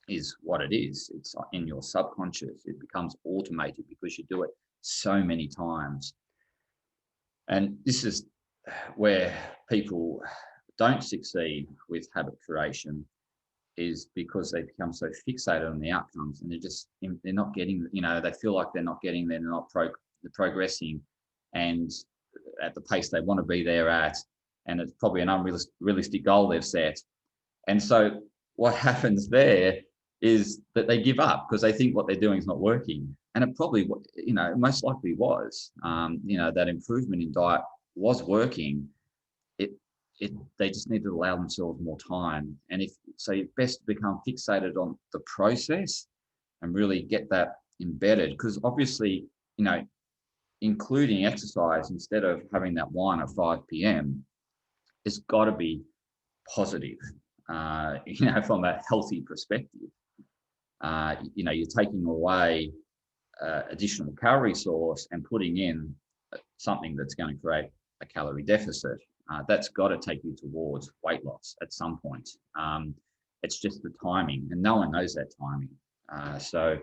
is what it is. It's in your subconscious. It becomes automated because you do it so many times. And this is where people don't succeed with habit creation, is because they become so fixated on the outcomes, and they're not getting, they feel like they're not getting there, they're not progressing and at the pace they want to be there at, and it's probably an unrealistic goal they've set. And so what happens there is that they give up because they think what they're doing is not working. And it probably, most likely was, that improvement in diet was working. They just need to allow themselves more time. And you're best to become fixated on the process and really get that embedded, because obviously, including exercise instead of having that wine at 5 p.m. it's got to be positive, from a healthy perspective. You're taking away additional calorie source and putting in something that's going to create a calorie deficit. That's got to take you towards weight loss at some point. It's just the timing, and no one knows that timing. So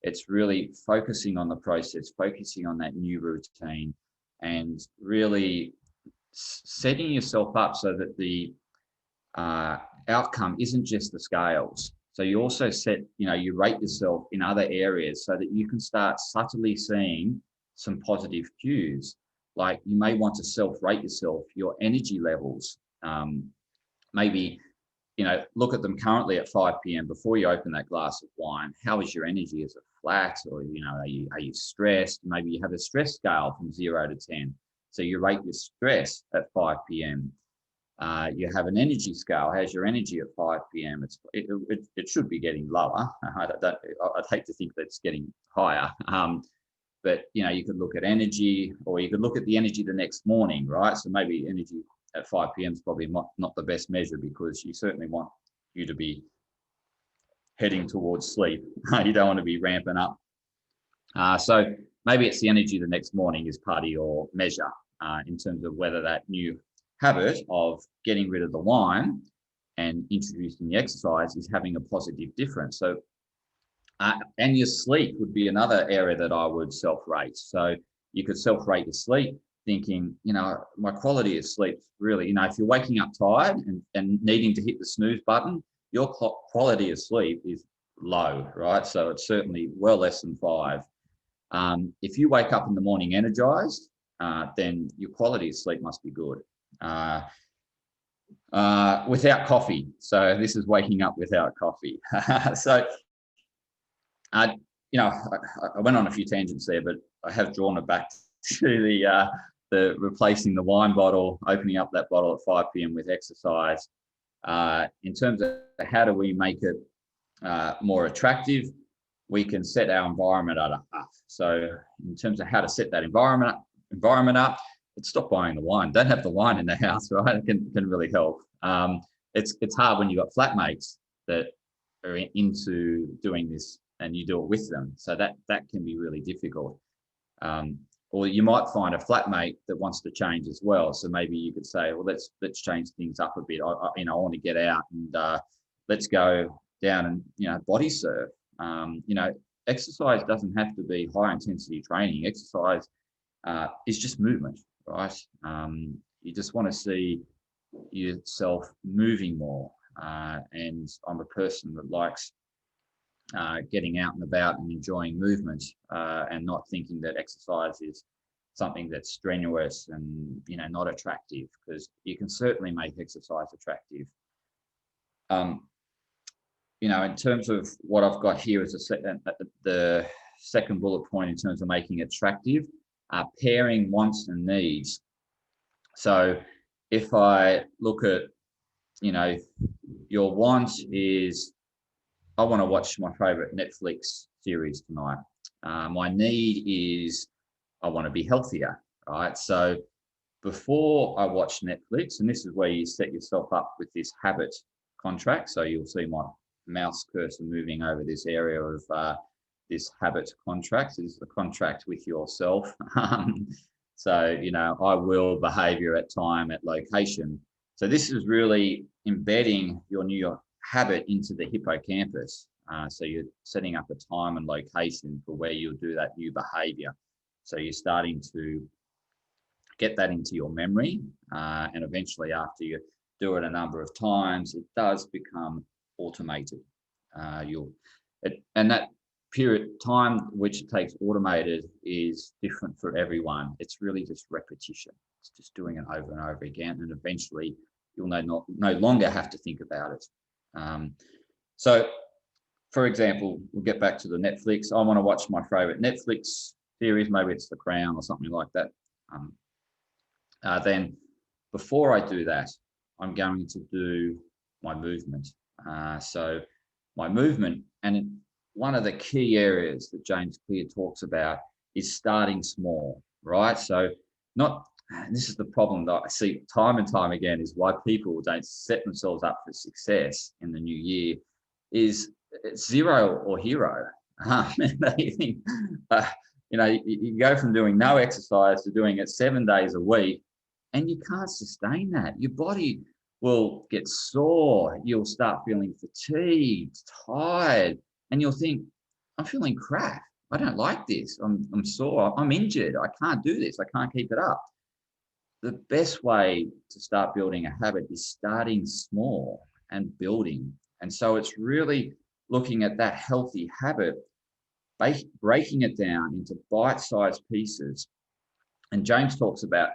it's really focusing on the process, focusing on that new routine, and really setting yourself up so that the outcome isn't just the scales. So you also you rate yourself in other areas so that you can start subtly seeing some positive cues. Like, you may want to self-rate yourself, your energy levels. Maybe, look at them currently at 5 p.m. before you open that glass of wine. How is your energy? Is it flat, or are you stressed? Maybe you have a stress scale from 0 to 10. So you rate your stress at 5 p.m. You have an energy scale. How's your energy at 5 p.m.? It should be getting lower. I'd hate to think that it's getting higher. But you could look at energy, or you could look at the energy the next morning, right? So maybe energy at 5 p.m. is probably not the best measure, because you certainly want you to be heading towards sleep. You don't want to be ramping up. So maybe it's the energy the next morning is part of your measure, in terms of whether that new habit of getting rid of the wine and introducing the exercise is having a positive difference. So and your sleep would be another area that I would self-rate. So you could self-rate your sleep, thinking, my quality of sleep really, if you're waking up tired and needing to hit the snooze button, your quality of sleep is low, right? So it's certainly well less than 5. If you wake up in the morning energized, then your quality of sleep must be good. Without coffee. So this is waking up without coffee. So I went on a few tangents there, but I have drawn it back to the replacing the wine bottle, opening up that bottle at 5 p.m. with exercise. In terms of how do we make it more attractive, we can set our environment up. So in terms of how to set that environment up, it's stop buying the wine. Don't have the wine in the house, right? It can really help. It's hard when you've got flatmates that are into doing this and you do it with them. So that can be really difficult. Or you might find a flatmate that wants to change as well. So maybe you could say, well, let's change things up a bit. I want to get out and let's go down and body surf. Exercise doesn't have to be high intensity training. Exercise is just movement, right? You just want to see yourself moving more. And I'm a person that likes getting out and about and enjoying movement, and not thinking that exercise is something that's strenuous and not attractive, because you can certainly make exercise attractive. In terms of what I've got here as the second bullet point in terms of making it attractive, pairing wants and needs. So if I look at, your want is, I want to watch my favorite Netflix series tonight. My need is, I want to be healthier, right? So before I watch Netflix, and this is where you set yourself up with this habit contract. So you'll see my mouse cursor moving over this area of this habit contract. This is the contract with yourself. So, I will, behavior, at time, at location. So this is really embedding your new habit into the hippocampus. So you're setting up a time and location for where you'll do that new behavior. So you're starting to get that into your memory, and eventually, after you do it a number of times, it does become automated. And that period of time which it takes automated is different for everyone. It's really just repetition. It's just doing it over and over again, and eventually you'll no longer have to think about it. So, for example, we'll get back to the Netflix. I want to watch my favorite Netflix series. Maybe it's The Crown or something like that. Then before I do that, I'm going to do my movement. So my movement, and one of the key areas that James Clear talks about is starting small, right? So this is the problem that I see time and time again, is why people don't set themselves up for success in the new year is it's zero or hero. They think, you go from doing no exercise to doing it 7 days a week, and you can't sustain that. Your body will get sore. You'll start feeling fatigued, tired, and you'll think, I'm feeling crap. I don't like this. I'm sore. I'm injured. I can't do this. I can't keep it up. The best way to start building a habit is starting small and building. And so it's really looking at that healthy habit, breaking it down into bite-sized pieces. And James talks about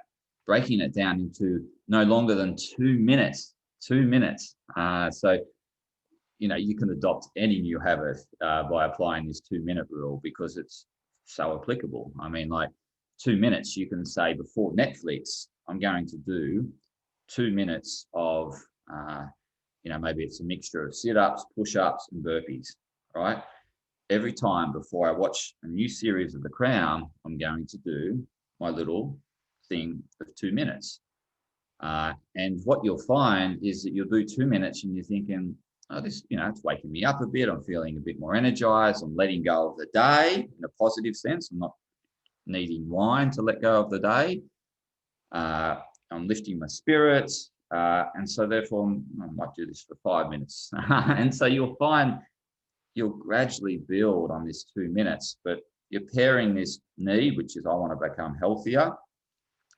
breaking it down into no longer than 2 minutes. 2 minutes. So you can adopt any new habit by applying this 2-minute rule, because it's so applicable. I mean, like 2 minutes, you can say, before Netflix, I'm going to do 2 minutes of, maybe it's a mixture of sit-ups, push-ups, and burpees, right? Every time before I watch a new series of The Crown, I'm going to do my little thing of 2 minutes. And what you'll find is that you'll do 2 minutes and you're thinking, oh, this, it's waking me up a bit. I'm feeling a bit more energized. I'm letting go of the day in a positive sense. I'm not needing wine to let go of the day. I'm lifting my spirits. And so therefore, I might do this for 5 minutes. And so you'll find you'll gradually build on this 2 minutes, but you're pairing this need, which is I want to become healthier,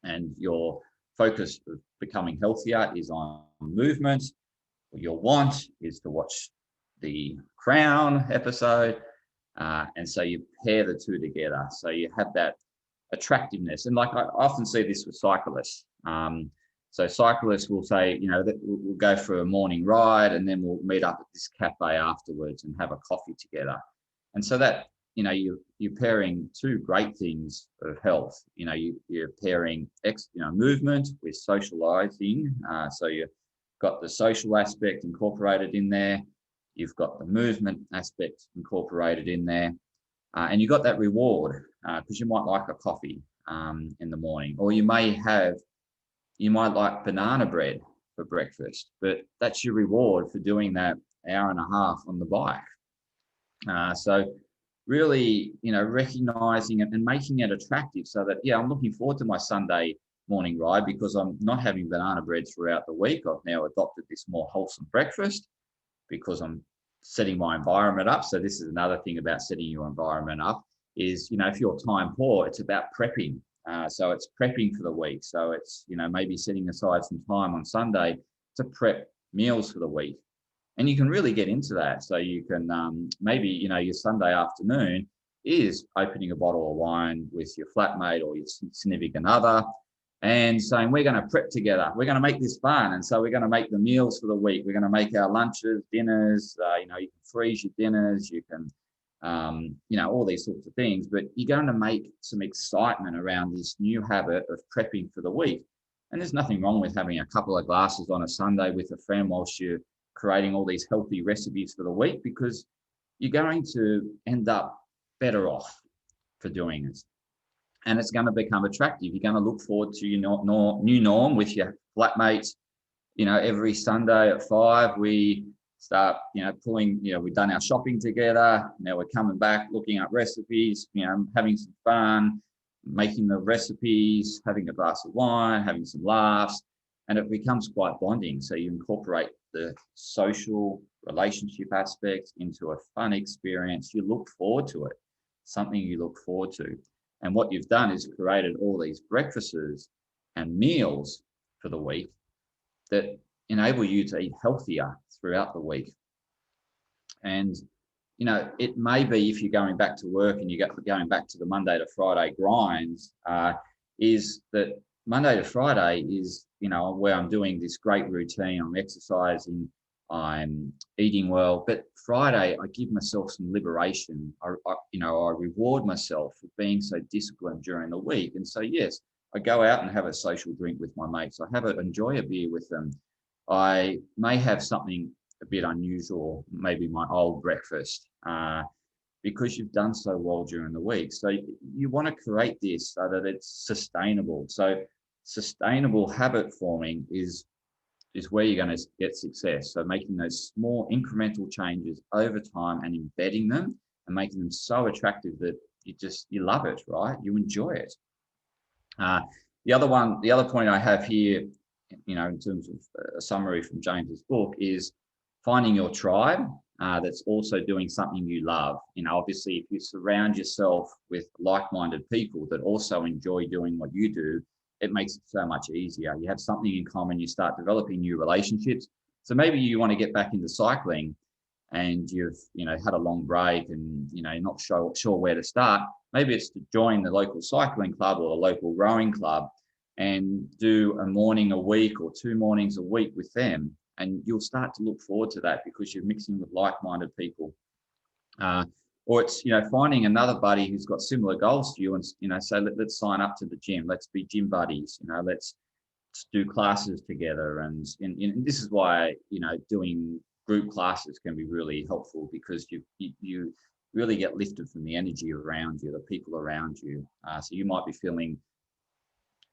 and your focus of becoming healthier is on movement. Your want is to watch the Crown episode. And so you pair the two together. So you have that attractiveness. And like I often see this with cyclists. So cyclists will say, we'll go for a morning ride and then we'll meet up at this cafe afterwards and have a coffee together. And so that, you're pairing two great things of health. You're pairing movement with socializing. So you've got the social aspect incorporated in there. You've got the movement aspect incorporated in there. And you got that reward because you might like a coffee in the morning, or you might like banana bread for breakfast, but that's your reward for doing that hour and a half on the bike. So really, recognizing it and making it attractive so that, I'm looking forward to my Sunday morning ride because I'm not having banana bread throughout the week. I've now adopted this more wholesome breakfast because I'm setting my environment up. So this is another thing about setting your environment up is, if you're time poor, it's about prepping. So it's prepping for the week. So it's, maybe setting aside some time on Sunday to prep meals for the week. And you can really get into that. So you can maybe, your Sunday afternoon is opening a bottle of wine with your flatmate or your significant other and saying, we're going to prep together. We're going to make this fun. And so we're going to make the meals for the week. We're going to make our lunches, dinners, you can freeze your dinners, you can, all these sorts of things, but you're going to make some excitement around this new habit of prepping for the week. And there's nothing wrong with having a couple of glasses on a Sunday with a friend whilst you're creating all these healthy recipes for the week, because you're going to end up better off for doing it. And it's going to become attractive. You're going to look forward to your new norm with your flatmates. Every Sunday at 5, we start, pulling, we've done our shopping together. Now we're coming back, looking up recipes, having some fun, making the recipes, having a glass of wine, having some laughs, and it becomes quite bonding. So you incorporate the social relationship aspect into a fun experience. You look forward to it, something you look forward to. And what you've done is created all these breakfasts and meals for the week that enable you to eat healthier throughout the week. And, it may be, if you're going back to work and you're going back to the Monday to Friday grinds, is that Monday to Friday is, where I'm doing this great routine, I'm exercising, I'm eating well, but Friday I give myself some liberation. I reward myself for being so disciplined during the week. And so, yes, I go out and have a social drink with my mates. I enjoy a beer with them. I may have something a bit unusual, maybe my old breakfast, because you've done so well during the week. So you want to create this so that it's sustainable. So sustainable habit forming is where you're going to get success. So making those small incremental changes over time and embedding them and making them so attractive that you love it, right? You enjoy it. The other point I have here, in terms of a summary from James's book, is finding your tribe that's also doing something you love. Obviously, if you surround yourself with like-minded people that also enjoy doing what you do, it makes it so much easier. You have something in common, you start developing new relationships. So maybe you want to get back into cycling and you've, had a long break and, you're not sure where to start. Maybe it's to join the local cycling club or the local rowing club and do a morning a week or 2 mornings a week with them. And you'll start to look forward to that because you're mixing with like-minded people. Or it's, finding another buddy who's got similar goals to you and, say, let's sign up to the gym. Let's be gym buddies. Let's do classes together. And this is why, doing group classes can be really helpful, because you really get lifted from the energy around you, the people around you. So you might be feeling,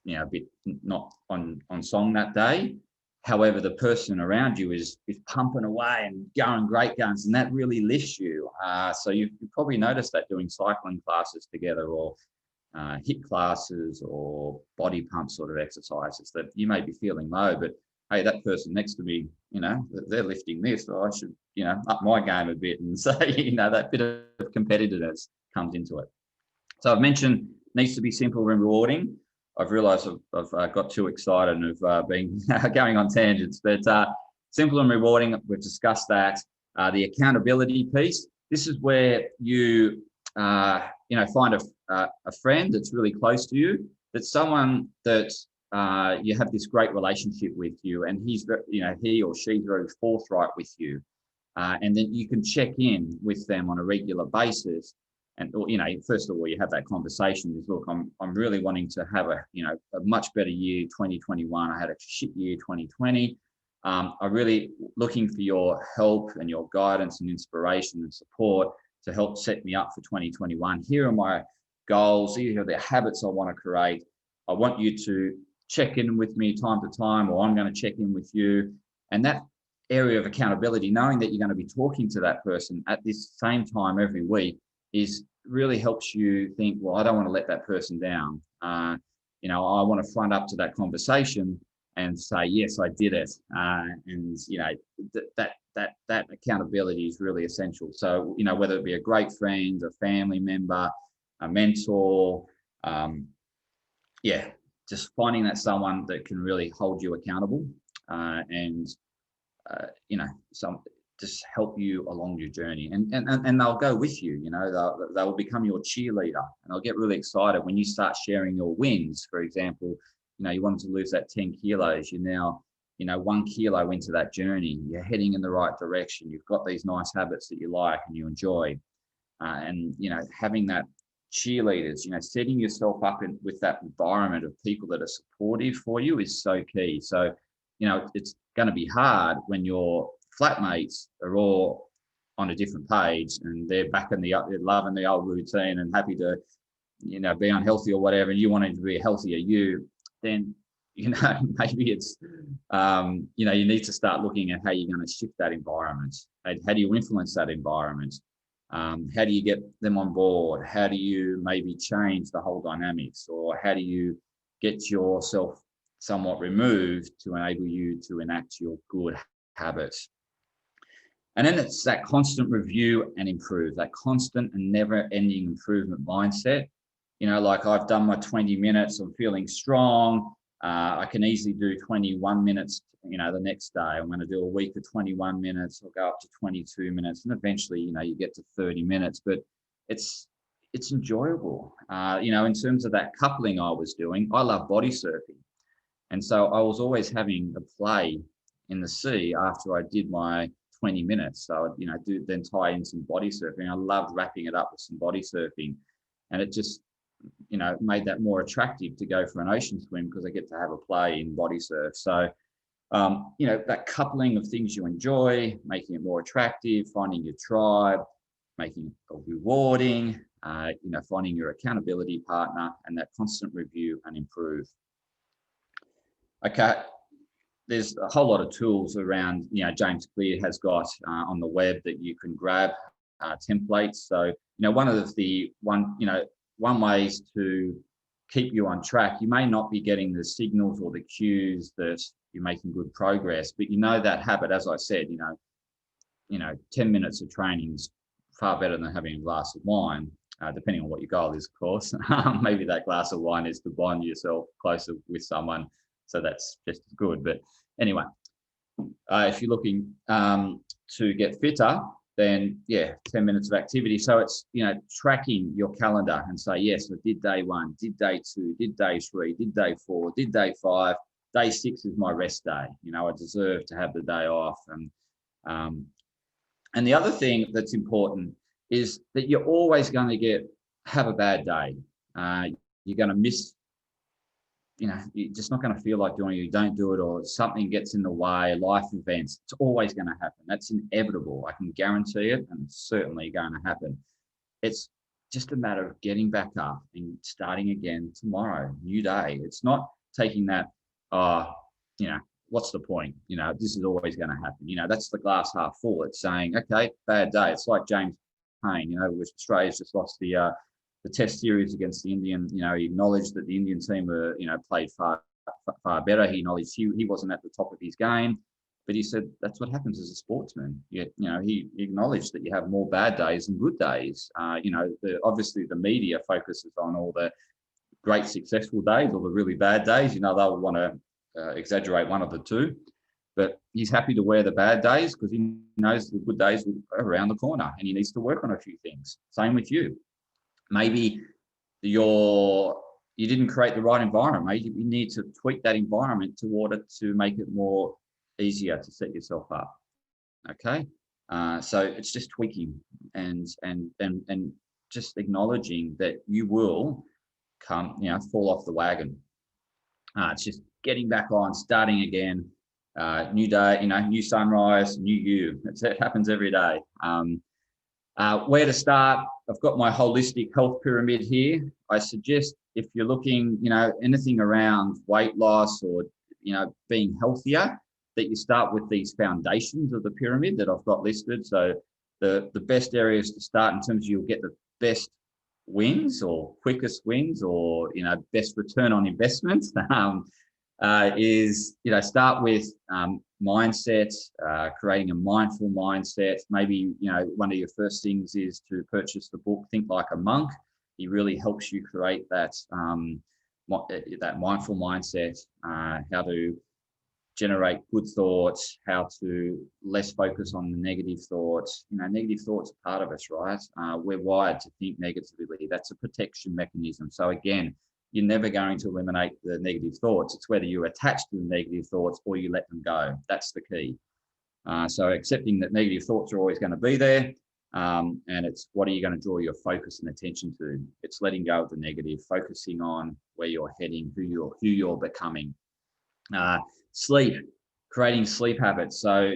a bit not on song that day. However, the person around you is pumping away and going great guns, and that really lifts you. So you've probably noticed that doing cycling classes together, or HIIT classes, or body pump sort of exercises, that you may be feeling low, but hey, that person next to me, they're lifting this, so I should, up my game a bit. And so, that bit of competitiveness comes into it. So I've mentioned needs to be simple and rewarding. I've realised I've got too excited and have been going on tangents, but simple and rewarding, we've discussed that. The accountability piece, this is where you, find a friend that's really close to you, that's someone that you have this great relationship with you, and he's, he or she's very forthright with you. And then you can check in with them on a regular basis. And, first of all, you have that conversation is, look, I'm really wanting to have a much better year, 2021. I had a shit year, 2020. I'm really looking for your help and your guidance and inspiration and support to help set me up for 2021. Here are my goals. Here are the habits I want to create. I want you to check in with me time to time, or I'm going to check in with you. And that area of accountability, knowing that you're going to be talking to that person at this same time every week, really helps you think, well, I don't want to let that person down. I want to front up to that conversation and say, yes, I did it. And that accountability is really essential. So, whether it be a great friend, a family member, a mentor, yeah, just finding that someone that can really hold you accountable, and you know, some just help you along your journey, and they'll go with you. You know, they'll become your cheerleader, and they'll get really excited when you start sharing your wins. For example, you know, you wanted to lose that 10 kilos. You now, you know, 1 kilo into that journey. You're heading in the right direction. You've got these nice habits that you like and you enjoy, and you know, having that cheerleaders, you know, setting yourself up with that environment of people that are supportive for you is so key. So, you know, it's going to be hard when your flatmates are all on a different page and they're back in they're loving the old routine and happy to, you know, be unhealthy or whatever, and you wanting to be healthier you, then, you know, maybe it's, you know, you need to start looking at how you're going to shift that environment. How do you influence that environment? How do you get them on board? How do you maybe change the whole dynamics? Or how do you get yourself somewhat removed to enable you to enact your good habits? And then it's that constant review and improve, that constant and never ending improvement mindset. You know, like I've done my 20 minutes, I'm feeling strong. I can easily do 21 minutes, you know, the next day. I'm going to do a week of 21 minutes. I'll go up to 22 minutes. And eventually, you know, you get to 30 minutes, but it's enjoyable. You know, in terms of that coupling I was doing, I love body surfing. And so I was always having a play in the sea after I did my 20 minutes. So, you know, then tie in some body surfing. I loved wrapping it up with some body surfing. And it just, you know, made that more attractive to go for an ocean swim because I get to have a play in body surf. So, you know, that coupling of things you enjoy, making it more attractive, finding your tribe, making it rewarding, you know, finding your accountability partner, and that constant review and improve. Okay, there's a whole lot of tools around, you know, James Clear has got on the web that you can grab templates. So, you know, one way is to keep you on track. You may not be getting the signals or the cues that you're making good progress, but you know that habit, as I said, you know, 10 minutes of training is far better than having a glass of wine, depending on what your goal is, of course. Maybe that glass of wine is to bond yourself closer with someone, so that's just as good. But anyway, if you're looking to get fitter, then yeah, 10 minutes of activity. So it's, you know, tracking your calendar and say, yes, I did day 1, did day 2, did day 3, did day 4, did day 5, day 6 is my rest day. You know, I deserve to have the day off. And the other thing that's important is that you're always going to have a bad day. You're going to miss, you know, you're just not going to feel like doing it. You don't do it, or something gets in the way, life events. It's always going to happen. That's inevitable. I can guarantee it, and it's certainly going to happen. It's just a matter of getting back up and starting again tomorrow, new day. It's not taking that, you know, what's the point? You know, this is always going to happen. You know, that's the glass half full. It's saying, okay, bad day. It's like James Payne, you know, which Australia's just lost the Test series against the Indian. You know, he acknowledged that the Indian team were, you know, played far better. He acknowledged he wasn't at the top of his game, but he said that's what happens as a sportsman. You know, he acknowledged that you have more bad days than good days. You know, obviously the media focuses on all the great successful days or the really bad days. You know, they'll want to exaggerate one of the two, but he's happy to wear the bad days because he knows the good days are around the corner and he needs to work on a few things. Same with you. Maybe you didn't create the right environment. Maybe you need to tweak that environment toward it to make it more easier to set yourself up. Okay, so it's just tweaking and just acknowledging that you will fall off the wagon. It's just getting back on, starting again, new day, you know, new sunrise, new you. It happens every day. Where to start? I've got my holistic health pyramid here. I suggest if you're looking, you know, anything around weight loss or, you know, being healthier, that you start with these foundations of the pyramid that I've got listed. So the best areas to start in terms of you'll get the best wins or quickest wins or, you know, best return on investment is, you know, start with mindset, creating a mindful mindset. Maybe, you know, one of your first things is to purchase the book Think Like a Monk. It really helps you create that that mindful mindset, how to generate good thoughts, how to less focus on the negative thoughts. Negative thoughts are part of us, right? We're wired to think negatively. That's a protection mechanism. So again, you're never going to eliminate the negative thoughts. It's whether you attach to the negative thoughts or you let them go. That's the key. So accepting that negative thoughts are always going to be there. And it's what are you going to draw your focus and attention to? It's letting go of the negative, focusing on where you're heading, who you're becoming. Sleep, creating sleep habits. So,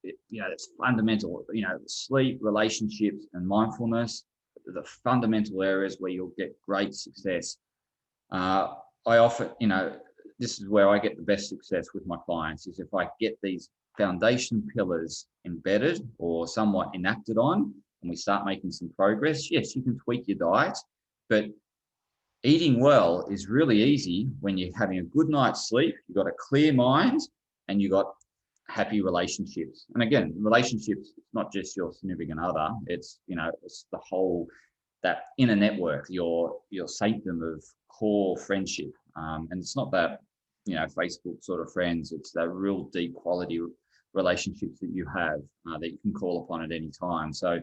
it's fundamental. Sleep, relationships, and mindfulness are the fundamental areas where you'll get great success. I often, this is where I get the best success with my clients, is if I get these foundation pillars embedded or somewhat enacted on, and we start making some progress. Yes, you can tweak your diet, but eating well is really easy when you're having a good night's sleep, you've got a clear mind, and you've got happy relationships. And again, relationships, it's not just your significant other, it's the whole, that inner network, your sanctum of core friendship. And it's not that, Facebook sort of friends, it's the real deep quality relationships that you have that you can call upon at any time. So,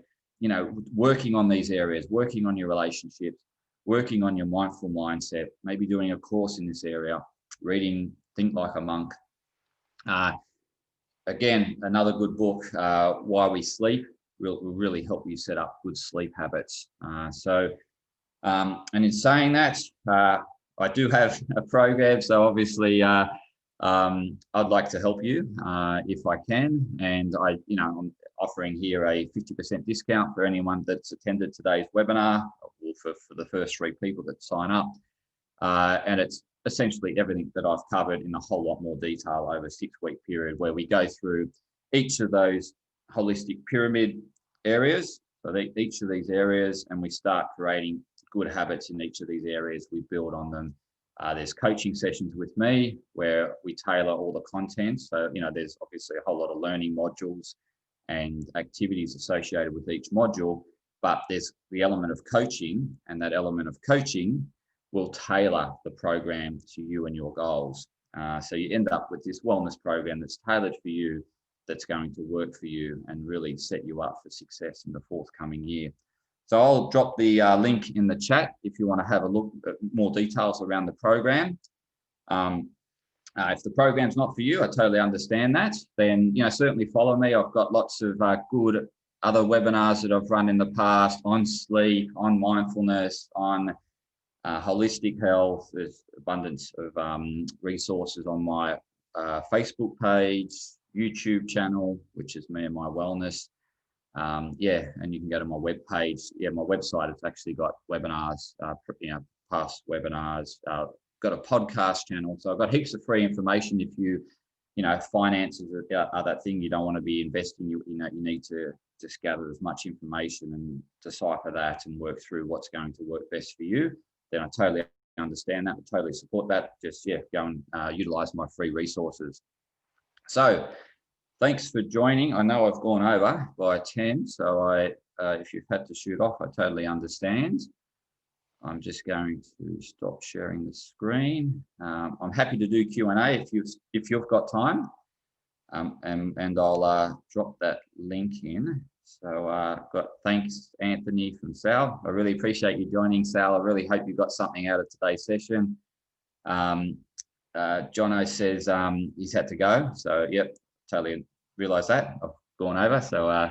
working on these areas, working on your relationships, working on your mindful mindset, maybe doing a course in this area, reading Think Like a Monk. Again, another good book, Why We Sleep, will really help you set up good sleep habits. And in saying that, I do have a program, so obviously I'd like to help you if I can. And I'm offering here a 50% discount for anyone that's attended today's webinar, for the first 3 people that sign up. And it's essentially everything that I've covered in a whole lot more detail over a 6-week period, where we go through each of those holistic pyramid areas. So each of these areas, and we start creating good habits in each of these areas. We build on them. There's coaching sessions with me where we tailor all the content. So, there's obviously a whole lot of learning modules and activities associated with each module, but there's the element of coaching, and that element of coaching will tailor the program to you and your goals. So you end up with this wellness program that's tailored for you, that's going to work for you and really set you up for success in the forthcoming year. So I'll drop the link in the chat if you want to have a look at more details around the program. If the program's not for you, I totally understand that. Then, certainly follow me. I've got lots of good other webinars that I've run in the past on sleep, on mindfulness, on holistic health. There's abundance of resources on my Facebook page, YouTube channel, which is Me&my Wellness. And you can go to my webpage. My website, it's actually got webinars, past webinars, got a podcast channel. So I've got heaps of free information. If finances are that thing you don't want to be investing, you need to just gather as much information and decipher that and work through what's going to work best for you. Then I totally understand that. I totally support that. Just, go and utilize my free resources. So thanks for joining. I know I've gone over by 10, so if you've had to shoot off, I totally understand. I'm just going to stop sharing the screen. I'm happy to do Q&A if you've got time, and I'll drop that link in. So thanks, Anthony from Sal. I really appreciate you joining, Sal. I really hope you got something out of today's session. Jono says he's had to go. So, yep, totally realise that. I've gone over. So,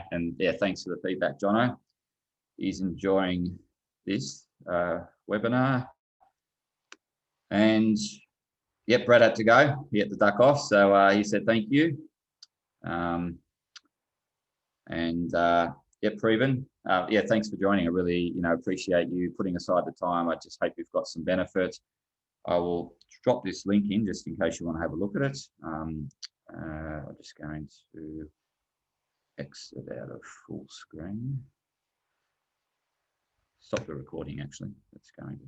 thanks for the feedback, Jono. He's enjoying this webinar. And, yep, Brad had to go. He had to duck off. So, he said thank you. Preben. Thanks for joining. I really, appreciate you putting aside the time. I just hope you've got some benefit. I will drop this link in just in case you want to have a look at it. I'm just going to exit out of full screen. Stop the recording, actually. That's going to